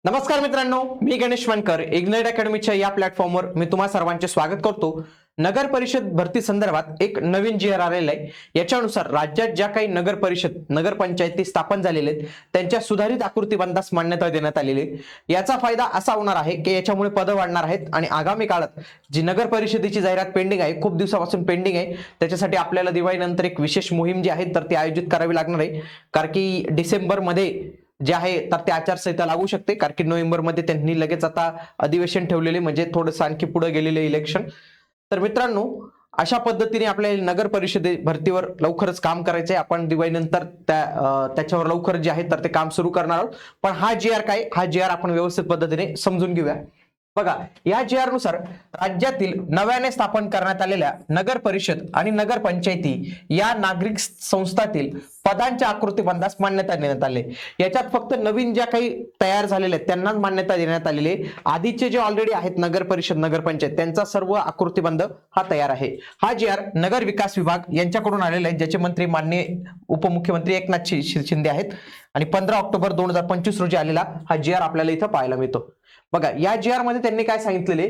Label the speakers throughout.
Speaker 1: नमस्कार मित्रांनो, मी गणेश वनकर इग्नाइट अकॅडमीच्या या प्लॅटफॉर्मवर मी तुम्हा सर्वांचे स्वागत करतो। नगर परिषद भरती संदर्भात एक नवीन जी आर आलेला आहे। याच्यानुसार राज्यात ज्या काही नगर परिषद नगरपंचायती स्थापन झालेले आहेत त्यांच्या सुधारित आकृतीबंधास मान्यता देण्यात आलेली आहे। याचा फायदा असा होणार आहे की याच्यामुळे पद वाढणार आहेत आणि आगामी काळात जी नगर परिषदेची जाहिरात पेंडिंग आहे, खूप दिवसापासून पेंडिंग आहे, त्याच्यासाठी आपल्याला दिवाळीनंतर एक विशेष मोहीम जी आहे तर ती आयोजित करावी लागणार आहे। कारण की डिसेंबर मध्ये जे आहे तर ते आचारसंहिता लागू शकते, कारण की नोव्हेंबर मध्ये त्यांनी लगेच आता अधिवेशन ठेवलेले, म्हणजे थोडंसं आणखी पुढे गेलेले इलेक्शन। तर मित्रांनो, अशा पद्धतीने आपल्याला नगर परिषदे भरतीवर लवकरच काम करायचंय। आपण दिवाळीनंतर त्याच्यावर लवकर जे आहे तर ते काम सुरू करणार आहोत। पण हा जी आर काय, हा जी आर आपण व्यवस्थित पद्धतीने समजून घेऊया। बघा, या जी आर नुसार राज्यातील नव्याने स्थापन करण्यात आलेल्या नगर परिषद आणि नगर पंचायती या नागरिक संस्थातील पदांच्या आकृतीबंधास मान्यता देण्यात आली। याच्यात फक्त नवीन ज्या काही तयार झालेल्या आहेत त्यांनाच मान्यता देण्यात आलेली आहे। आधीचे जे ऑलरेडी आहेत नगर परिषद नगर पंचायत त्यांचा सर्व आकृतीबंध हा तयार आहे। हा जी आर नगर विकास विभाग यांच्याकडून आलेला आहे, ज्याचे मंत्री माननीय उपमुख्यमंत्री एकनाथ शिंदे आहेत आणि 15 ऑक्टोबर 2025 रोजी आलेला हा जी आर आपल्याला इथं पाहायला मिळतो। बघा, या जी आर मध्ये त्यांनी काय सांगितलेले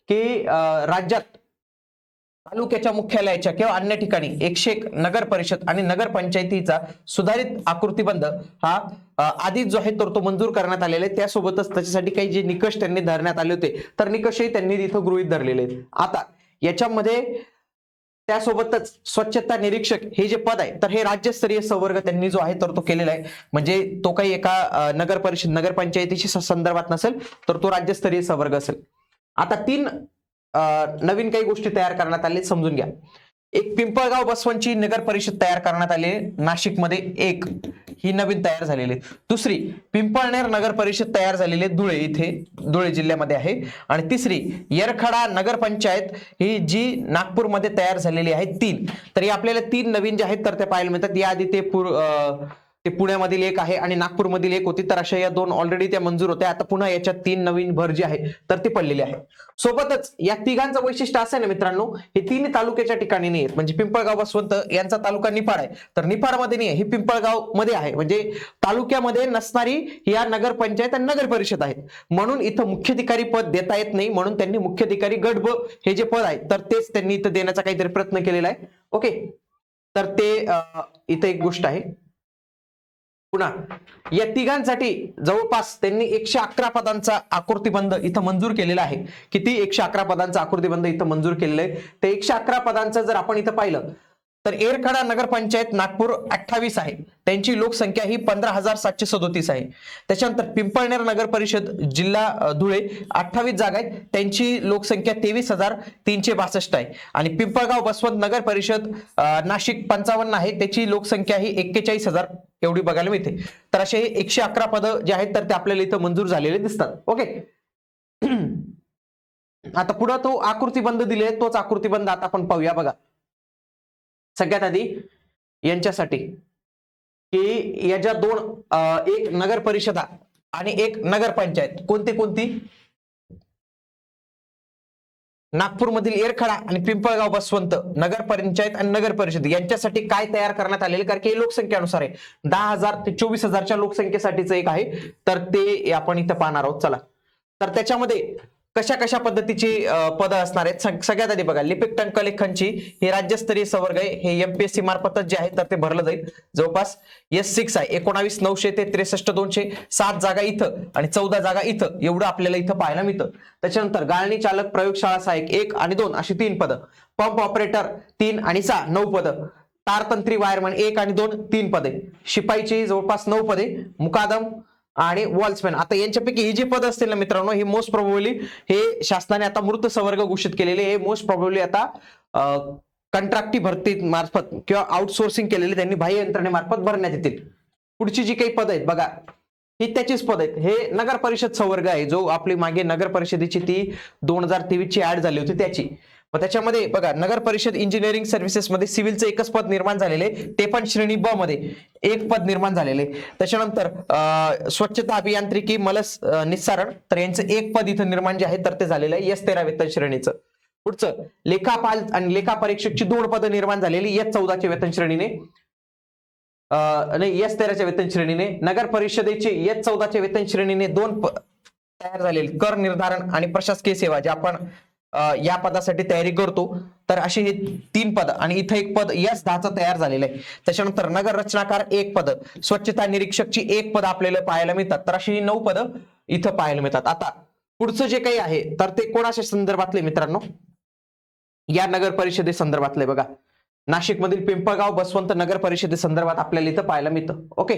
Speaker 1: की राज्यात तालुक्याच्या मुख्यालयाच्या किंवा अन्य ठिकाणी 101 नगर परिषद आणि नगर पंचायतीचा सुधारित आकृतीबंध हा आधीच जो आहे तर तो मंजूर करण्यात आलेला आहे। त्यासोबतच त्याच्यासाठी काही जे निकष त्यांनी धरण्यात आले होते तर निकषही त्यांनी तिथं गृहीत धरलेले आहेत। आता याच्यामध्ये त्यासोबतच स्वच्छता निरीक्षक हे जे पद आहे तर हे राज्यस्तरीय संवर्ग त्यांनी जो आहे तर तो केलेला आहे। म्हणजे तो काही एका नगर परिषद नगर पंचायतीशी संदर्भात नसेल तर तो राज्यस्तरीय संवर्ग असेल। आता तीन नवीन काही गोष्टी तयार करण्यात आल्या, समजून घ्या। एक पिंपळगाव बसवंतची नगर परिषद तयार करण्यात आली नाशिकमध्ये, एक ही नवीन तयार झालेली। दुसरी पिंपळनेर नगर परिषद तयार झालेली धुळे इथे, धुळे जिल्ह्यामध्ये आहे। आणि तिसरी येरखडा नगर पंचायत ही जी नागपूरमध्ये तयार झालेली आहे। तीन तर हे आपल्याला तीन नवीन जे आहेत तर ते पाहायला मिळतात। याआधी ते पुण्यामधील एक आहे आणि नागपूरमधील एक होती, तर अशा या दोन ऑलरेडी त्या मंजूर होत्या। आता पुन्हा याच्यात तीन नवीन भर जी आहे तर ती पडलेली आहे। सोबतच या तिघांचं वैशिष्ट्य असं आहे ना मित्रांनो, हे तीन तालुक्याच्या ठिकाणी नाही आहेत। म्हणजे पिंपळगाव बसवंत यांचा तालुका निफाड आहे, तर निफाड मध्ये नाही आहे, हे पिंपळगाव मध्ये आहे। म्हणजे तालुक्यामध्ये नसणारी या नगर पंचायत आणि नगर परिषद आहेत, म्हणून इथं मुख्याधिकारी पद देता येत नाही। म्हणून त्यांनी मुख्याधिकारी गट ब हे जे पद आहे तर तेच त्यांनी इथं देण्याचा काहीतरी प्रयत्न केलेला आहे। ओके, तर ते इथं एक गोष्ट आहे। पुन्हा या तिघांसाठी जवळपास त्यांनी 111 पदांचा आकृतीबंध इथं मंजूर केलेला आहे। किती? 111 पदांचा आकृतीबंध इथं मंजूर केलेला आहे। ते 111 पदांचं जर आपण इथं पाहिलं तर येरखडा नगरपंचायत नागपूर 28 आहे, त्यांची लोकसंख्या ही 15,737 आहे। त्याच्यानंतर पिंपळनेर नगर परिषद जिल्हा धुळे 28 जागा आहेत, त्यांची लोकसंख्या 23,362 आहे। आणि पिंपळगाव बसवंत नगर परिषद नाशिक 55 आहे, त्याची लोकसंख्या ही 41,000 एवढी बघायला मिळते। तर असे 111 पद जे आहेत तर ते आपल्याला इथं मंजूर झालेले दिसतात। ओके, आता पुढे तो आकृतीबंध दिले, तोच आकृतीबंध आता आपण पाहूया। बघा, सगळ्यात आधी यांच्यासाठी की या ज्या दोन एक नगर परिषदा आणि एक नगर पंचायत कोणती कोणती, नागपूरमधील येरखडा आणि पिंपळगाव बसवंत नगर पंचायत आणि नगर परिषद यांच्यासाठी काय तयार करण्यात आलेले, कारण की लोकसंख्येनुसार आहे 10,000 ते 24,000च्या लोकसंख्येसाठीच एक आहे, तर ते आपण इथं पाहणार आहोत। चला, तर त्याच्यामध्ये कशा कशा पद्धतीची पद असणार आहेत। सगळ्यात आधी बघा, लिपिक टंक लेखनची हे राज्यस्तरीय संवर्ग आहे, हे एमपीएससी मार्फतच जे आहे तर ते भरलं जाईल। जवळपास S6 आहे, 19,900 ते 63,200, 7 जागा इथं आणि 14 जागा इथं, एवढं आपल्याला इथं पाहायला मिळतं। त्याच्यानंतर गाळणी चालक प्रयोगशाळा सहाय्यक 1 आणि 2 अशी 3 पदं, पंप ऑपरेटर 3 आणि 6 9 पदं, तारतंत्री वायरमन 1 आणि 2 3 पदे, शिपाईची जवळपास 9 पदे, मुकादम आणि वॉल्समॅन। आता यांच्यापैकी हे जे पद असतील ना मित्रांनो, हे मोस्ट प्रोबेबली हे शासनाने आता मृत संवर्ग घोषित केलेले, हे मोस्ट प्रोबेबली आता कंत्राटी भरती मार्फत किंवा आउटसोर्सिंग केलेले त्यांनी बाह्य यंत्रणेमार्फत भरण्यात येतील। पुढची जी काही पद आहेत बघा, ही त्याचीच पद आहेत। हे नगर परिषद संवर्ग आहे, जो आपली मागे नगर परिषदेची ती 2023 ची ऍड झाली होती त्याची। त्याच्यामध्ये बघा, नगर परिषद इंजिनिअरिंग सर्व्हिसेस मध्ये सिव्हिलचं एकच पद निर्माण झालेले, ते पण श्रेणी ब मध्ये एक पद निर्माण झालेले। त्याच्यानंतर स्वच्छता अभियांत्रिकी मलस निस्सारण, तर यांचं एक पद इथं निर्माण जे आहे तर ते झालेलं आहे S13 वेतन श्रेणीचं। पुढचं लेखापाल आणि लेखा परीक्षकची 2 पदं निर्माण झालेली S14 च्या वेतन श्रेणीने, नाही S13 च्या वेतन श्रेणीने। नगर परिषदेची S14 च्या वेतन श्रेणीने 2 तयार झालेली कर निर्धारण आणि प्रशासकीय सेवा जे आपण या पदासाठी तयारी करतो, तर अशी हे 3 पद आणि इथं एक पद यस 10चं तयार झालेलं आहे. त्याच्यानंतर नगर रचनाकार 1 पद, स्वच्छता निरीक्षकची 1 पद आपल्याला पाहायला मिळतात. तर अशी 9 पद इथं पाहायला मिळतात. आता पुढचं जे काही आहे तर ते कोणाच्या संदर्भातले मित्रांनो, या नगर परिषदे संदर्भातले बघा. नाशिकमधील पिंपळगाव बसवंत नगर परिषदे संदर्भात आपल्याला इथं पाहायला मिळतं. ओके.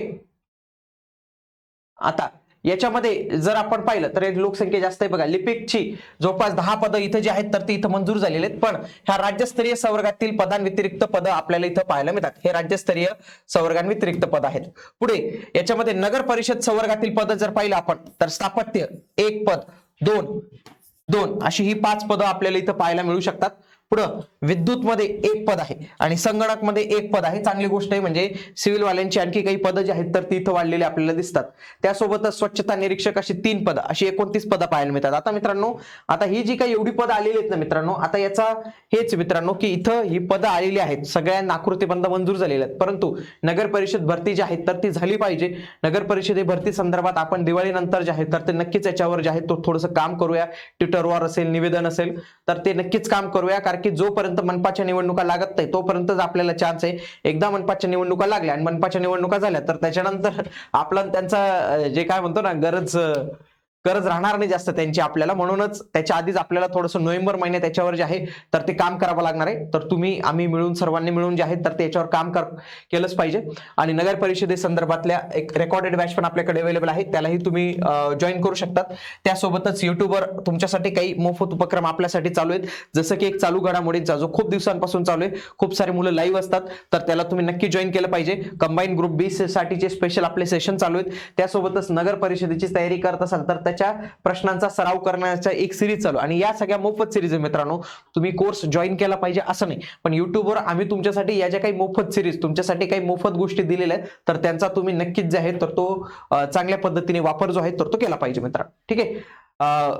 Speaker 1: आता याच्यामध्ये जर आपण पाहिलं तर एक लोकसंख्या जास्त आहे बघा. लिपिकची जवळपास 10 पदं इथं जी आहेत तर ती इथं मंजूर झालेली आहेत. पण ह्या राज्यस्तरीय संवर्गातील पदांव्यतिरिक्त पदं आपल्याला इथं पाहायला मिळतात. हे राज्यस्तरीय संवर्गांव्यतिरिक्त पद आहेत. पुढे याच्यामध्ये नगर परिषद संवर्गातील पदं जर पाहिलं आपण तर स्थापत्य 1 पद, 2 अशी ही 5 पदं आपल्याला इथं पाहायला मिळू शकतात. पुढं विद्युत मध्ये 1 पद आहे आणि संगणक मध्ये 1 पद आहे. चांगली गोष्ट आहे, म्हणजे सिव्हिल वाल्यांची आणखी काही पदं जी आहेत तर ती इथं वाढलेली आपल्याला दिसतात. त्यासोबतच स्वच्छता निरीक्षक अशी 3 पदं, अशी 29 पदं पाहायला मिळतात. आता मित्रांनो, आता ही जी काही एवढी पदं आलेली आहेत ना मित्रांनो, आता याचा हेच मित्रांनो की इथं ही पदं आलेली आहेत, सगळ्यांना आकृतीबंध मंजूर झालेले आहेत. परंतु नगर परिषद भरती जी आहे तर ती झाली पाहिजे. नगर परिषदे भरती संदर्भात आपण दिवाळीनंतर जे आहे तर ते नक्कीच याच्यावर जे आहे तो थोडंसं काम करूया. ट्विटरवर असेल, निवेदन असेल तर ते नक्कीच काम करूया. कारण की जोपर्यंत मनपाच्या निवडणुका लागत नाही तोपर्यंतच आपल्याला चान्स आहे. एकदा मनपाच्या निवडणुका लागल्या आणि मनपाच्या निवडणुका झाल्या तर त्याच्यानंतर आपला त्यांचा जे काय म्हणतो ना गरज राहणार नाही जास्त त्यांची आपल्याला. म्हणूनच त्याच्या आधीच आपल्याला थोडंसं नोव्हेंबर महिन्यात त्याच्यावर जे आहे तर ते काम करावं लागणार आहे. तर तुम्ही आम्ही मिळून सर्वांनी मिळून जे आहे तर त्याच्यावर काम केलंच पाहिजे. आणि नगर परिषदेसंदर्भातल्या एक रेकॉर्डेड बॅच पण आपल्याकडे अवेलेबल आहे, त्यालाही तुम्ही जॉईन करू शकतात. त्यासोबतच युट्यूबवर तुमच्यासाठी काही मोफत उपक्रम आपल्यासाठी चालू आहेत, जसं की एक चालू घडामोडींचा जो खूप दिवसांपासून चालू आहे. खूप सारे मुलं लाईव्ह असतात तर त्याला तुम्ही नक्की जॉईन केलं पाहिजे. कंबाईन ग्रुप बी साठीचे स्पेशल आपले सेशन चालू आहेत. त्यासोबतच नगर परिषदेची तयारी करत असाल तर त्याच्या प्रश्नांचा सराव करण्याचा एक सिरीज चालू, आणि या सगळ्या मोफत सिरीज आहे मित्रांनो. तुम्ही कोर्स जॉईन केला पाहिजे असं नाही, पण युट्यूबवर आम्ही तुमच्यासाठी या ज्या काही मोफत सिरीज, तुमच्यासाठी काही मोफत गोष्टी दिलेल्या आहेत तर त्यांचा तुम्ही नक्कीच जे आहे तर तो चांगल्या पद्धतीने वापर जो आहे तर तो केला पाहिजे मित्रांनो. ठीक आहे.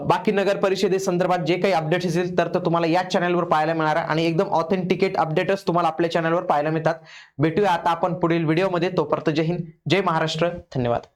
Speaker 1: बाकी नगर परिषदेसंदर्भात जे काही अपडेट्स असेल तर तुम्हाला या चॅनलवर पाहायला मिळणार आहे आणि एकदम ऑथेंटिकेट अपडेट्स तुम्हाला आपल्या चॅनलवर पाहायला मिळतात. भेटूया आता आपण पुढील व्हिडिओमध्ये. तोपर्यंत जय हिंद, जय महाराष्ट्र, धन्यवाद.